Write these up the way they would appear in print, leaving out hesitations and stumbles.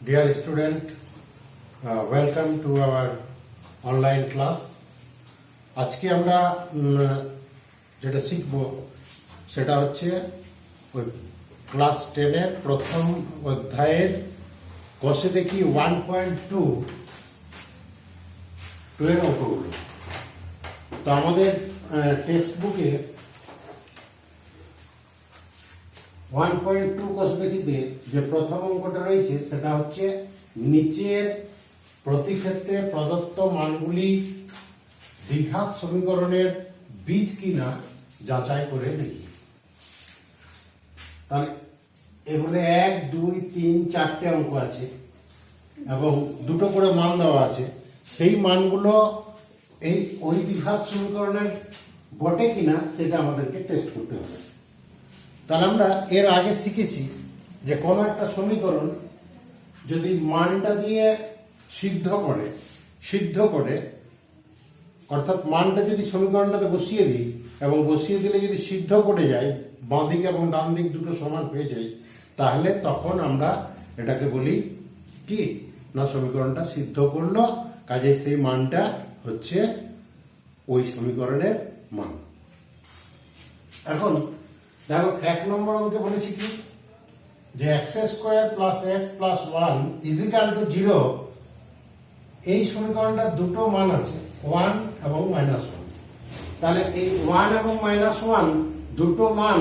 Dear student, welcome to our online class. আজকে আমরা যেটা শিখব সেটা হচ্ছে ওই ক্লাস 10 এর প্রথম অধ্যায়ের কষে দেখি 1.2 এর অঙ্কগুলো। তো আমাদের টেক্সট বুকে 1.2 কষে দেখিতে যে প্রথম অঙ্কটা রয়েছে সেটা হচ্ছে নিচের প্রতি ক্ষেত্রে প্রদত্ত মানগুলি দ্বিঘাত সমীকরণের বীজ কিনা যাচাই করে দেখি। তাহলে এগুলো 1, 2, 3, 4টে অঙ্ক আছে এবং দুটো করে মান দেওয়া আছে। সেই মানগুলো এই ওই দ্বিঘাত সমীকরণের বটে কিনা সেটা আমাদেরকে টেস্ট করতে হবে। তাহলে আমরা এর আগে শিখেছি যে কোনো একটা সমীকরণ যদি মানটা দিয়ে সিদ্ধ করে অর্থাৎ মানটা যদি সমীকরণটাতে বসিয়ে দিই এবং বসিয়ে দিলে যদি সিদ্ধ করে যায়, বাঁ দিক এবং ডান দিক দুটো সমান হয়ে যায়, তাহলে তখন আমরা এটাকে বলি কি না সমীকরণটা সিদ্ধ করলো, কাজে সেই মানটা হচ্ছে ওই সমীকরণের মান। এখন দেখো 1 নম্বর অঙ্কে বলেছি কি যে x² + x + 1 = 0। এই সমীকরণটা দুটো মান আছে 1 এবং -1। তাহলে এই 1 এবং -1 দুটো মান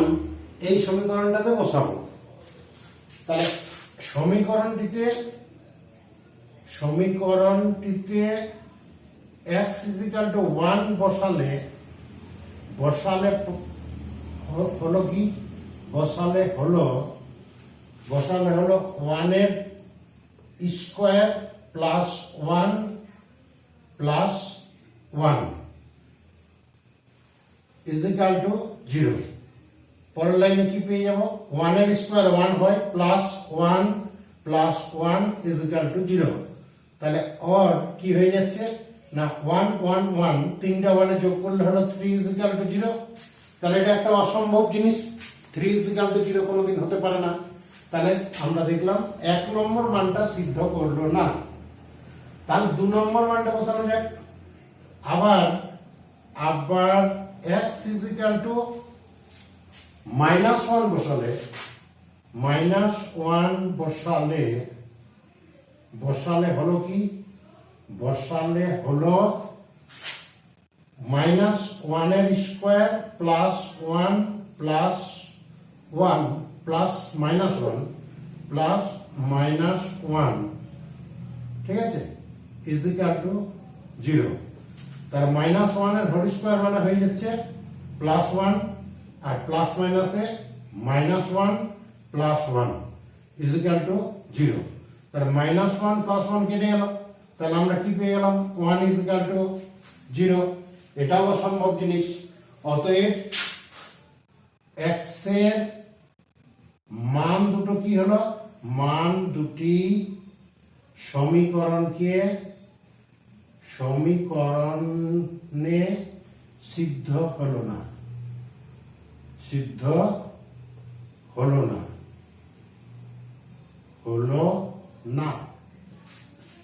এই সমীকরণটাতে বসাবো। তাহলে সমীকরণটিতে x = 1 বসালে হলো কি বসালে হলো 1 এর স্কয়ার প্লাস 1 প্লাস 1 = 0। পরের লাইনে কি পেয়ে যাব 1 এর স্কয়ার 1 হয় প্লাস 1 প্লাস 1 = 0। তাহলে অর কি হয়ে যাচ্ছে না 1 1 1 তিনটা 1 যোগ করলে হলো 3 = 0। তাহলে এটা একটা অসম্ভব জিনিস, 3 = 0 কোনোদিন হতে পারে না। তাহলে আমরা দেখলাম 1 নম্বর মানটা সিদ্ধ করলো না। তাহলে 2 নম্বর মানটা বসানো যাক। আবার x = -1 বসালে হলো কি বসালে হলো -1 এর square plus 1 plus 1 plus -1 plus -1, ঠিক আছে, = 0। তার -1 এর হোল স্কয়ার মানে হয়ে যাচ্ছে +1 আর প্লাস মাইনাসে -1 প্লাস 1 = 0। তার -1 প্লাস 1 কেটে গেল, তাহলে আমরা কি পেয়ে গেলাম 1 = 0। এটাও অসম্ভব জিনিস। অতএব x এর মান দুটো কি হলো, মান দুটি সমীকরণে সিদ্ধ হলো না।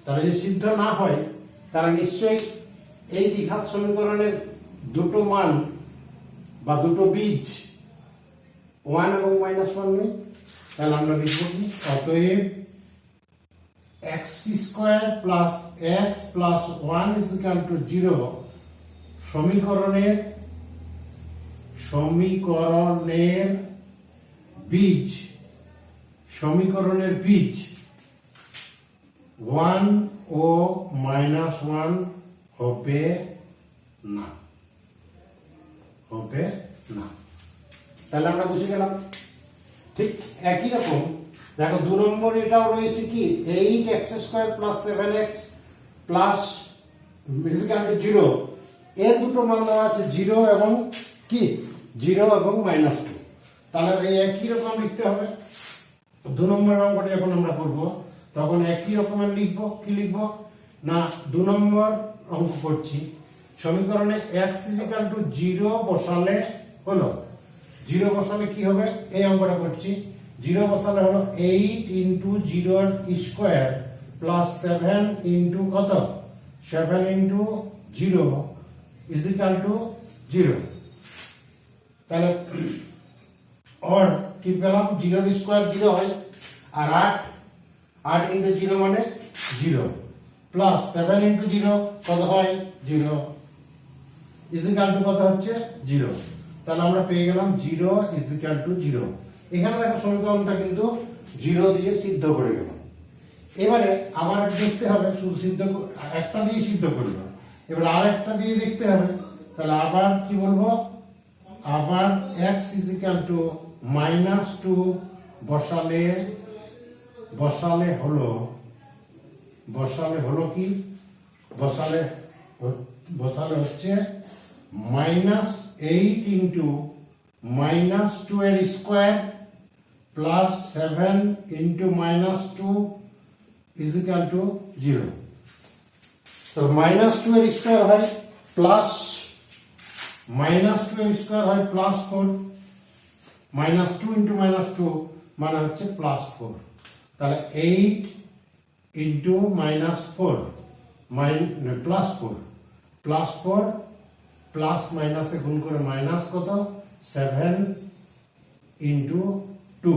তাহলে যদি সিদ্ধ না হয় তাহলে নিশ্চয়ই এই দ্বিঘাত সমীকরণের দুটো মান বা দুটো বীজ 1 এবং -1 নেই। তাহলে আমরা লিখব কি অতএব x² + x + 1 = 0 সমীকরণের বীজ 1 ও -1 হবে না। তাহলে আমরা বুঝে গেলাম। ঠিক একই রকম দেখো 2 নম্বর এটাও রয়েছে কি 8x² + 7x + 0। এর দুটো মান দেওয়া আছে 0 এবং কি 0 এবং -2। তাহলে এই একই রকম লিখতে হবে। 2 নম্বর অঙ্কটা যখন আমরা করব তখন একই রকমের লিখব। কি লিখব না 2 নম্বর অঙ্ক করছি, সমীকরণে x = 0 বসালে হলো 0 বসালে কি হবে, এই অঙ্কটা করছি জিরো বসালে হলো 8 ইন্টু জিরোর স্কোয়ার প্লাস 7 ইন্টু কত 7 into zero is equal to zero. তাহলে और কি পেলাম জিরোর স্কোয়ার জিরো হয় আর 8 ইন্টু জিরো মানে জিরো প্লাস 7 ইন্টু জিরো কত হয় জিরো ইজ ইকাল টু কত হচ্ছে জিরো। তাহলে আমরা পেয়ে গেলাম zero is equal to zero. এখানে দেখো সমীকরণটা কিন্তু জিরো দিয়ে সিদ্ধ করে গেলাম। এবারে আবার দেখতে হবে শুধু সিদ্ধ একটা দিয়ে সিদ্ধ করবো, এবার আর একটা দিয়ে দেখতে হবে। তাহলে আবার কি বলবো আবার x ইজ ইকাল টু -2 বসালে হলো কি বসালে হচ্ছে -8 ইন্টু -2 এর square plus 7 into -2 is equal to zero. তো -2 এর স্কোয়ার হয় প্লাস -2 এর স্কোয়ার হয় প্লাস 4 -2 ইন্টু -2 মানে হচ্ছে প্লাস 4। তাহলে 8 ইন্টু -4 প্লাস 4 প্লাস মাইনাসে গুণ করে মাইনাস কত 7 ইন্টু 2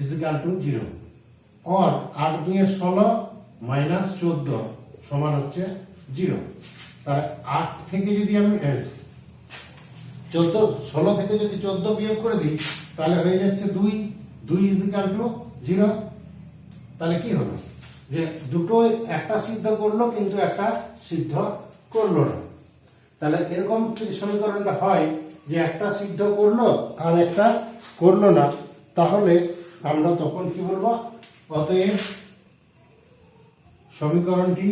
ইজ ইকাল টু 0 और 8 2 16 মাইনাস 14 সমান হচ্ছে 0। তাহলে 8 থেকে যদি আমি 16 থেকে যদি 14 বিয়োগ করে দিই তাহলে হয়ে যাচ্ছে 2 ইজ ইকাল টু 0। তাহলে কি হলো যে দুটো একটা সিদ্ধ করলো কিন্তু একটা সিদ্ধ করলো না। তাহলে এরকম যদি সমীকরণটা হয় যে একটা সিদ্ধ করলো আর একটা করলো না তাহলে আমরা তখন কি বলবো অতএব সমীকরণটি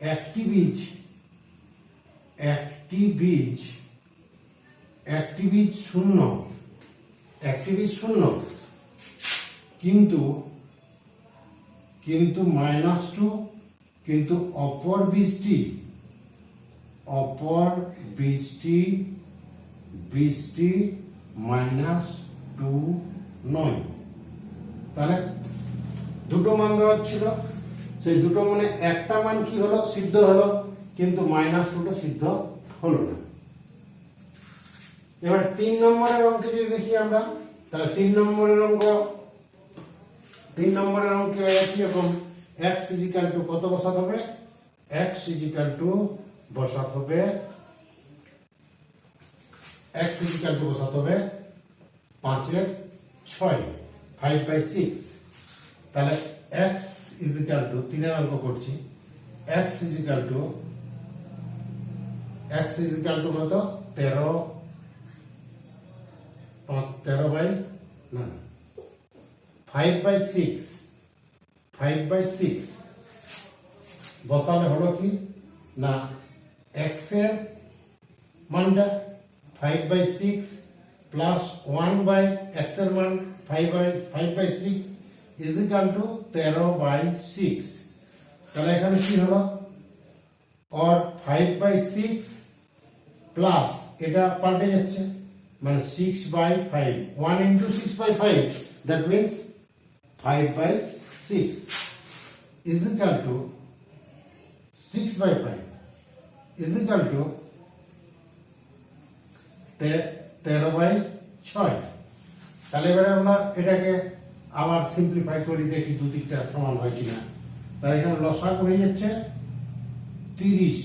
একটি বীজ শূন্য কিন্তু -2 কিন্তু অপর বীজটি -2 নয়। তাহলে দুটো মান দেওয়া ছিল, সেই দুটো মানে একটা মান কি হলো সিদ্ধ হলো কিন্তু -2টা সিদ্ধ হলো না। এবার 3 নম্বরের অঙ্কে যদি দেখি আমরা তাহলে 3 নম্বরের অঙ্কে একই রকম x ইজ ইকুয়াল টু কত বসাতে হবে x ইজ ইকুয়াল টু বসাতে হবে 5 এর 6 5/6। তাহলে x ইজ ইকুয়াল টু 3 এর অঙ্ক করছি x ইজ ইকুয়াল টু কত 5/6 বসালে হলো কি না x এর মানটা 5/6 প্লাস 1/x এর মান 5/6 ইজ ইকুয়াল টু 13/6। তাহলে এখানে কি হলো और 5/6 প্লাস এটা পাল্টে যাচ্ছে মানে 6/5 1 into 6/5 that means 5/6 is equal to 6/5 is equal to 13/6। তাহলে এবারে আমরা এটাকে আবার সিম্পলিফাই করি দেখি দুদিকটা সমান হয় কিনা। তাহলে এখানে লসাগু হয়ে যাচ্ছে 30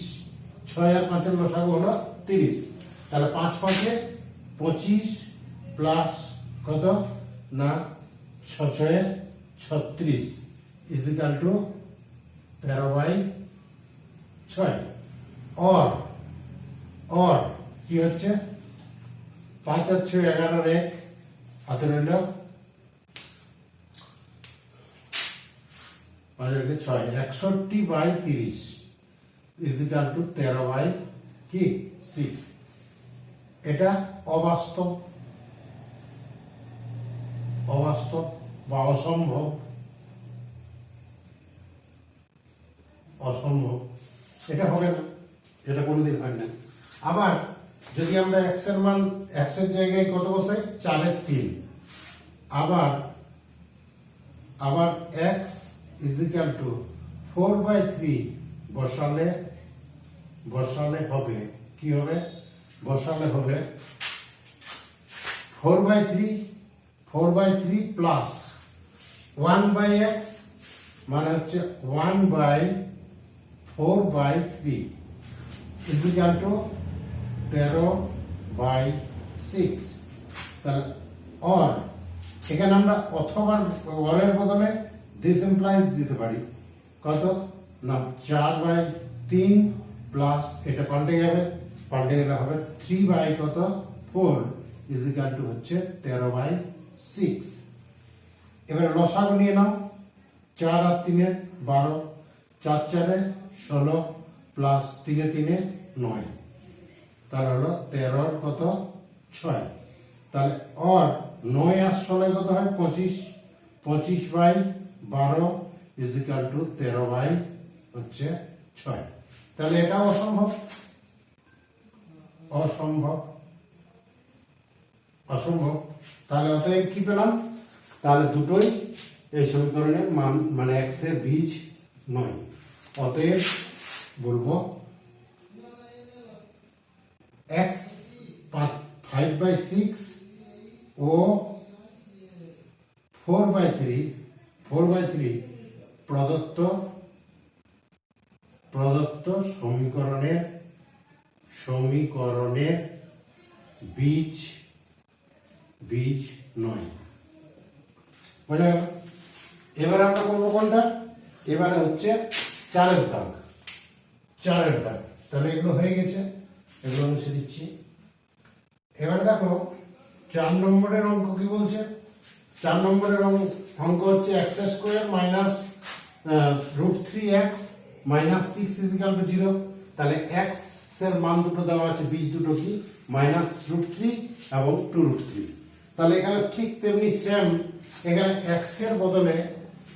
6 আর 5 এর লসাগু হলো 30। তাহলে 5 5 এ 25 প্লাস কত না 6 6 এ 36 ইজ ইকুয়াল টু 13/6 और কি হচ্ছে 5 আর 6 11 এর 1 হাতে রইল 5 আর 6 61/30 ইজ ইকুয়াল টু 13/6। এটা অবাস্তব বা অসম্ভব এটা হবে না, এটা কোনোদিন হয় না। আবার যদি আমরা x এর মান x এর জায়গায় কত বসাই 4 এর 3, আবার x is equal to 4/3 বসালে হবে কি হবে, বসালে হবে 4/3 প্লাস 1/x মানে হচ্ছে 1/4/3 is equal to 13/6। তাহলে or এখানে আমরা অথবা or এর বদলে this implies দিতে পারি কত না 4/3 প্লাস এটা পাল্টে গেলে হবে 3 কত 4 is equal to হচ্ছে 13/6। এবারে লসাগু নিয়ে নাও, 4 আর 3 এর 12, 4 4 এ 16 প্লাস 3 এ 3 এ 9, তার হলো 13 কত 6। তাহলে और 9 আর 16 কত হয় 25, 25/12 is equal to 13/6। তাহলে এটা অসম্ভব, তাহলে অতএব কি পেলাম, তাহলে দুটোই এই সমীকরণের মান মানে x এর বীজ নয়। অতএব বলবো x 5/6 ও 4/3 প্রদত্ত সমীকরণের বীজ নয়। বোঝা গেল? এবারে আমরা করবো কোনটা, এবারে হচ্ছে 4 দাগ। তাহলে এগুলো হয়ে গেছে, এগুলো মুছে দিচ্ছি। এবারে দেখো 4 নম্বরের অঙ্ক কি বলছে। 4 নম্বরের অঙ্ক হচ্ছে x² minus √3x minus 6 is equal to 0। তাহলে x এর মান দুটো দেওয়া আছে, বীজ দুটো কি -√3 এবং 2√3। তাহলে এখানে ঠিক তেমনি সেম, এখানে x এর বদলে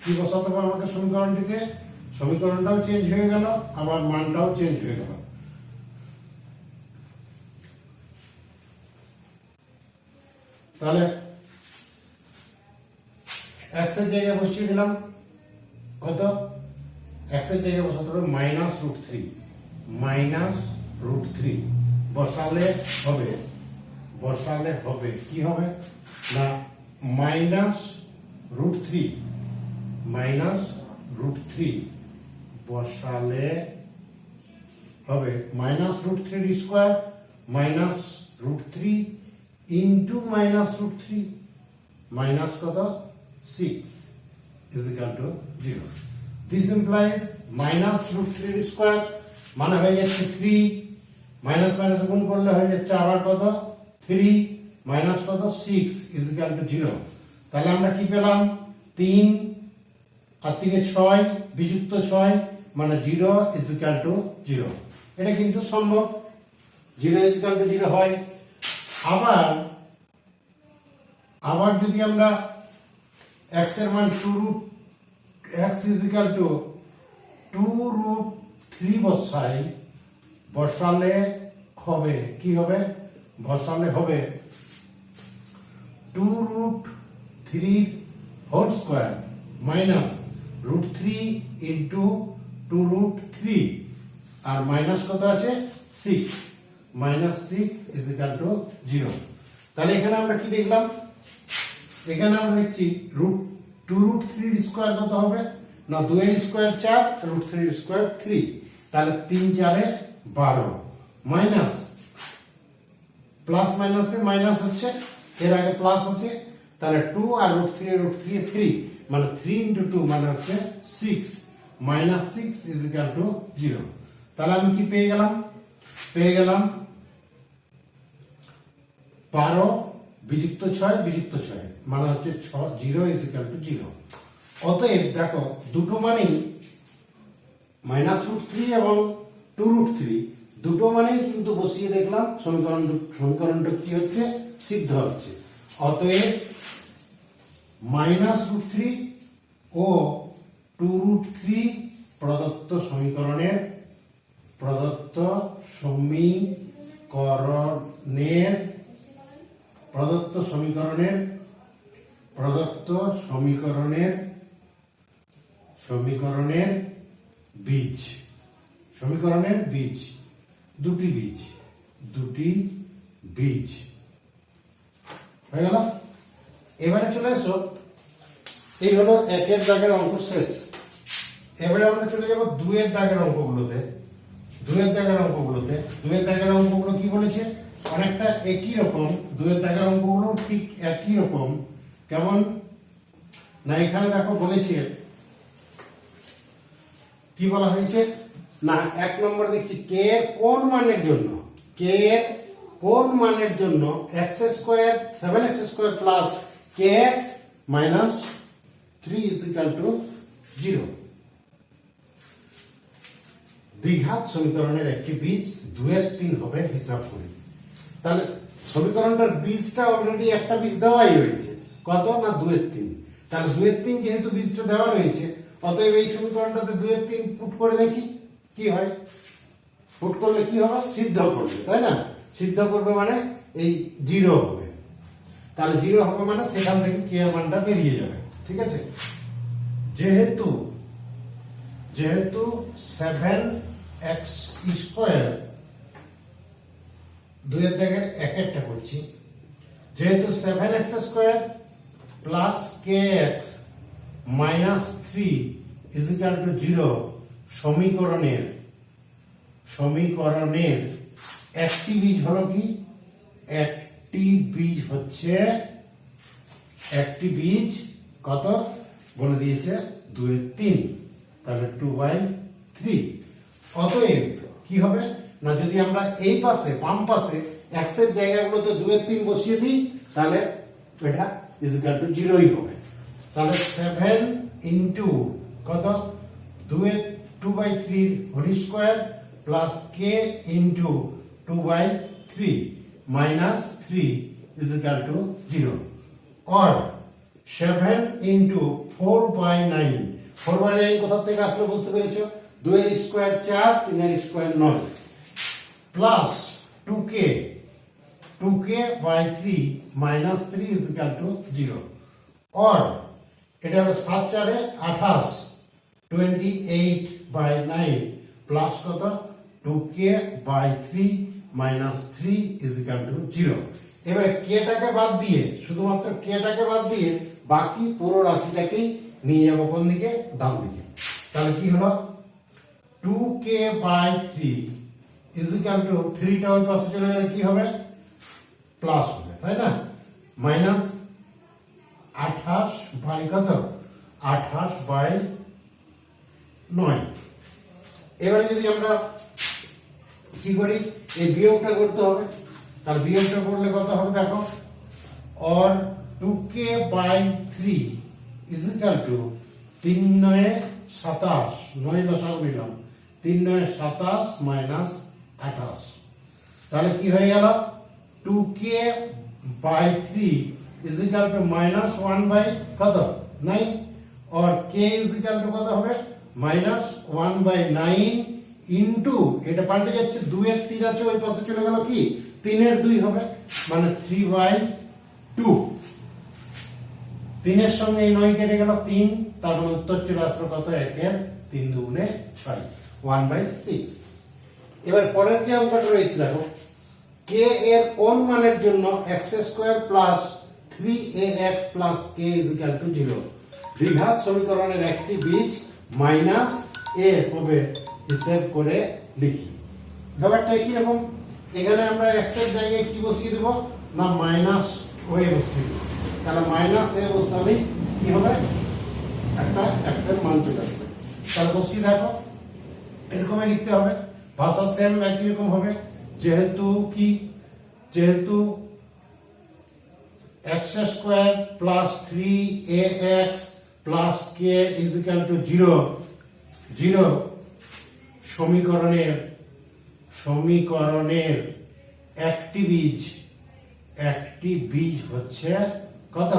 কি বসাতে হবে আমাকে সমীকরণটিতে, সমীকরণটাও চেঞ্জ হয়ে গেল আবার মানটাও চেঞ্জ হয়ে গেল। তাহলে x এর জায়গায় বসিয়ে দিলাম কত, x এর জায়গায় বসাতে হবে -√3 বসালে হবে কি হবে না -√3 বসালে হবে -√3² -√3 ইন্টু -√3 মাইনাস কত 6 is equal to 0। This implies -√3² মানে হয়ে যাচ্ছে 3, মাইনাস মাইনাস গুণ করলে হয়ে যাচ্ছে আবার কত 3 মাইনাস কত 6 is equal to 0। তাহলে আমরা কি পেলাম 3 আর 3 এ 6 বিযুক্ত 6 মানে 0 is equal to 0। এটা কিন্তু সম্ভব, 0 is equal to 0 হয়। আবার যদি আমরা x এর মান x is equal to 2√3 বসালে হবে কি হবে, বসালে হবে 2√3 হোল স্কয়ার মাইনাস √3 ইন্টু 2√3 আর মাইনাস কত আছে 6 -6 is equal to 0। তাহলে এখানে আমরা কি দেখলাম, এখানে আমরা দেখছি √2√3 স্কয়ার কত হবে না 2 এর স্কয়ার 4 √3 এর স্কয়ার 3। তাহলে 3 4 এ 12 মাইনাস প্লাস মাইনাসে মাইনাস হচ্ছে, এর আগে প্লাস আছে, তাহলে 2 আর √3 এর 3 মানে 3 ইনটু 2 মানে হচ্ছে 6 -6 is equal to 0। তাহলে আমি কি পেয়ে গেলাম 12 বিযুক্ত 6 মানে হচ্ছে 0 is equal to 0। অতএব দেখো দুটো মানেই -√3 এবং 2√3 দুটো মানেই কিন্তু বসিয়ে দেখলাম সমীকরণটা কি হচ্ছে সিদ্ধ হচ্ছে। অতএব -√3 ও 2√3 প্রদত্ত সমীকরণের প্রদত্ত সমীকরণের বীজ দুটি বীজ হয়ে গেল। এবারে চলে এসো, এই হলো 1 দাগের অঙ্ক শেষ। এবারে আমরা চলে যাব 2 দাগের অঙ্কগুলোতে। 2 দাগের অঙ্কগুলো কি বলেছে, অনেকটা একই রকম। 2 দাগের অঙ্কগুলো ঠিক একই রকম। কেমন না, এখানে দেখো বলেছে, কি বলা হয়েছে না, 1 নম্বর দেখছি কে এর কোন মানের জন্য x² 7x² plus kx minus 3 0 দ্বিঘাত সমীকরণের একটি বীজ 2 এর 3 হবে হিসাব করি। তাহলে সমীকরণটার বীজটা অলরেডি একটা বীজ দেওয়াই রয়েছে, কত না 2 এর 3। তাহলে 2 এর 3 যেহেতু বীজটা দেওয়া রয়েছে, অতএব এই সমীকরণটাতে 2 এর 3 পুট করে দেখি কি হয়। পুট করলে কি হবে, সিদ্ধ করবে, তাই না? সিদ্ধ করবে মানে এই 0 হবে। তাহলে 0 হবে মানে সেখান থেকে কে এর মানটা বেরিয়ে যাবে। ঠিক আছে, যেহেতু 7x² 2 এর দাগের একটা করছি, যেহেতু 7x² প্লাস kx মাইনাস 3 0 সমীকরণের একটি বীজ হলো কি, একটি বীজ কত বলে দিয়েছে 2 এর 3, তাহলে 2/3। অতএব কি হবে না, যদি আমরা এই পাশে বাম পাশে x এর জায়গাগুলোতে 2 এর 3 বসিয়ে দিই, তাহলে এটা 0ই হবে। তাহলে 7 ইনটু কত 2/3 whole square plus k into 2/3 minus 3 0, or 7 into 4/9। 4/9 কোথা থেকে আসলে বুঝতে পেরেছো, 2 এর স্কয়ার 4, 3 এর square 9, plus 2k/3 minus 3 0, or এটা হলো 7 4 28, 28/9 প্লাস কত 2k/3 মাইনাস 3 0। এবারে k-টাকে বাদ দিয়ে, শুধুমাত্র k-টাকে বাদ দিয়ে বাকি পুরো রাশিটাকেই নিয়ে যাব কোন দিকে, ডান দিকে। তাহলে কি হলো 2k/3 3টা ওই পাশে চলে গেলে কি হবে, প্লাস হবে, তাই না? মাইনাস 28/9। এবারে যদি আমরা কি করি, এই বিয়োগটা করতে হবে। তার বিয়োগটা করলে কত হবে দেখো, or 2k/3 3 9 27, 9 দশক নিলাম, 3 9 27 মাইনাস 28। তাহলে কি হয়ে গেল, 2k/3 মাইনাস 1 কত 9, और k কত হবে মাইনাস 1/9 ইনটু, এটা পাল্টে যাচ্ছে 2 এর 3 আছে ওই পাশে চলে গেল কি 3 এর 2 হবে, মানে 3/2। 3 এর সঙ্গে এই 9 কেটে গেল 3, তারপর উত্তর চলে আসলো কত 1 এর 3 দুগুণে 6, 1/6। এবার পরের যে অঙ্কটা রয়েছে দেখো, k এর কোন মানের জন্য x² plus 3ax plus k 0 দ্বিঘাত সমীকরণের একটি বীজ মাইনাস a হবে হিসাব করে লিখি। ব্যাপারটা কি রকম, এখানে আমরা x এর জায়গায় কি বসিয়ে দেব না, মাইনাস ওয়ে বসিয়ে দেব। তাহলে মাইনাস a বসালেই কি হবে, একটা x এর মান চলে আসবে। তাহলে বসিয়ে দেখো, এরকমই লিখতে হবে, ভাষা সেম একই রকম হবে। যেহেতু x² plus 3ax plus k 0 সমীকরণের একটি বীজ হচ্ছে কত,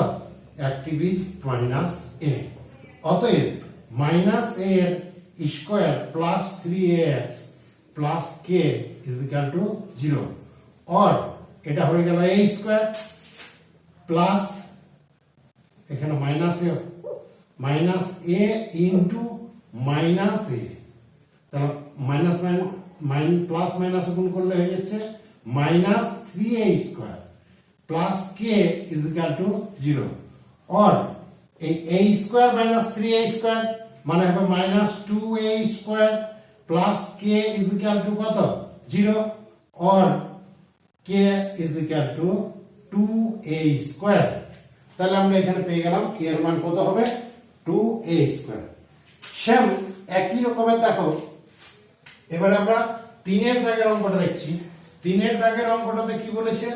একটি বীজ মাইনাস a। অতএব মাইনাস a এর square plus 3ax plus k 0, or এটা হয়ে গেল a স্কয়ার প্লাস এখানে minus a into minus a, তাহলে মাইনাস প্লাস মাইনাস গুণ করলে হয়ে যাচ্ছে minus 3a square plus k is equal to 0, or এই a square minus 3a square মানে হবে minus 2a square plus k is equal two কত 0, or k is equal two 2a square. তাহলে আমরা এখানে পেয়ে গেলাম k এর মান কত হবে 2a স্কয়ার। সেম একই রকমের দেখো এবারে আমরা 3 এর দাগের অঙ্কটা দেখছি। 3 এর দাগের অঙ্কটাতে কি বলেছে?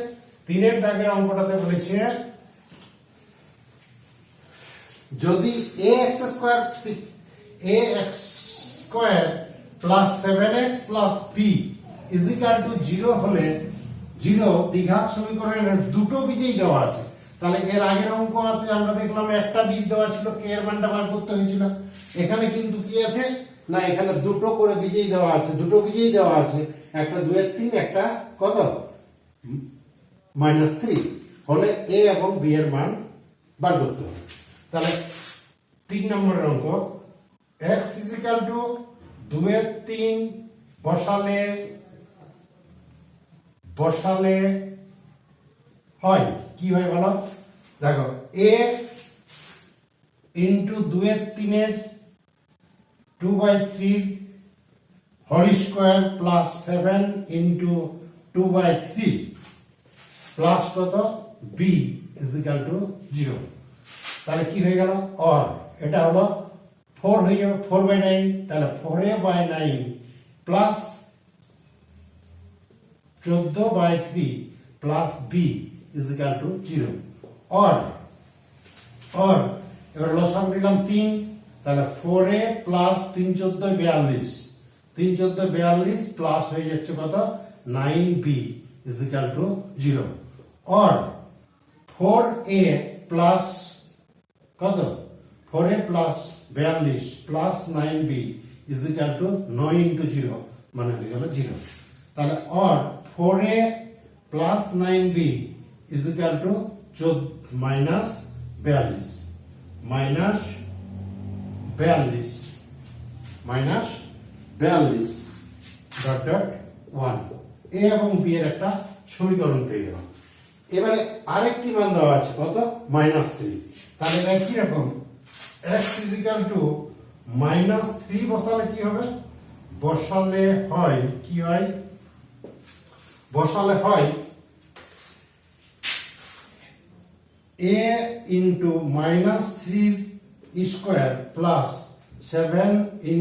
3 এর দাগের অঙ্কটাতে বলেছে যদি ax square plus 7x plus b is equal to 0 হলে 0 দ্বিঘাত সমীকরণের দুটো বীজই দেওয়া আছে। তাহলে এর আগের অঙ্কতে আমরা দেখলাম একটা বীজ দেওয়া ছিল, k এর মানটা বার করতে হয়েছিল। এখানে কিন্তু কি আছে না, এখানে দুটো করে বীজই দেওয়া আছে, দুটো বীজই দেওয়া আছে, একটা 2 এর 3, একটা কত -3 হলে a এবং b এর মান বার করতে হবে। তাহলে 3 নম্বরের অঙ্ক x = 2 এর 3 বসালে হয় কি হয় বলো? দেখো a ইনটু 2 এর 3 এর 2/3 whole square plus 7 into 2/3 plus কত b ইজ ইকুয়াল টু 0। তাহলে কি হয়ে গেল? অর এটা হলো 4 হয়ে যাবে 4/9, তাহলে 4a/9 plus 14/3 plus b is equal to 0, or এবার লসাগু নিলাম 3, তাহলে 4a প্লাস 3 14 42, 3 14 42 প্লাস হয়ে যাচ্ছে কত 9b is equal to 0, or 4a plus কত 4a plus 42 plus 9b is equal two 9 into 0 মানে হয়ে গেল 0। তাহলে or 4a plus 9b is equal two minus 42 dot dot 1, a এবং b এর একটা সমীকরণ পেয়ে গেলাম। এবারে আরেকটি মান দেওয়া আছে কত -3, তাহলে একই রকম x = -3 বসালে কি হবে? বসালে হয় কি হয়? বসালে হয় a ইনটু -3 স্কয়ার প্লাস 7